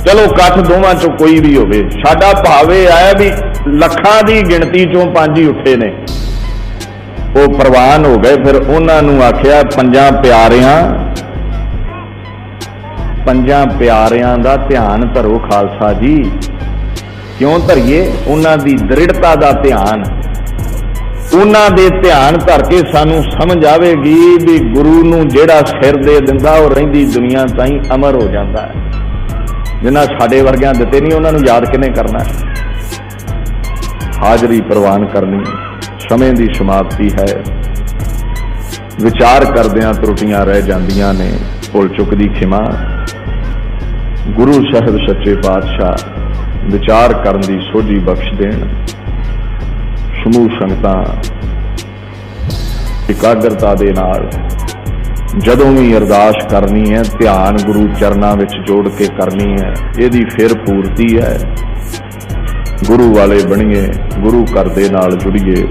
चलो कठ दोवां चों कोई भी होवे, साडा भाव यह है भी लखां दी गिणती चों 5 ही उठे ने, वो प्रवान हो गए। फिर उन्होंने आख्या पंजां प्यारियां दा ध्यान धरो खालसा जी। क्यों धरिए? उन्हां दी दृढ़ता दा ध्यान, उन्हां दे ध्यान धर के सानू समझ आवेगी भी गुरु नूं जेड़ा सिर दे दिंदा वो रहिंदी दुनिया ताईं अमर हो जाता है। जिन्हां साडे वर्गियां दिते नहीं उन्हां नूं याद किने करना है। हाजरी प्रवान करनी समय की समाप्ति है। विचार करदियां त्रुटियां रह जांदियां ने, भुल चुक दी खिमा। गुरु साहिब सच्चे पातशाह विचार करन दी सोझी बख्श देण। समूह संगतां एकाग्रता दे नाल जदों भी अरदास करनी है ध्यान गुरु चरनां विच जोड़ के करनी है। इहदी फिर पूर्ति है। गुरु वाले बणीए, गुरु घर दे नाल जुड़िए।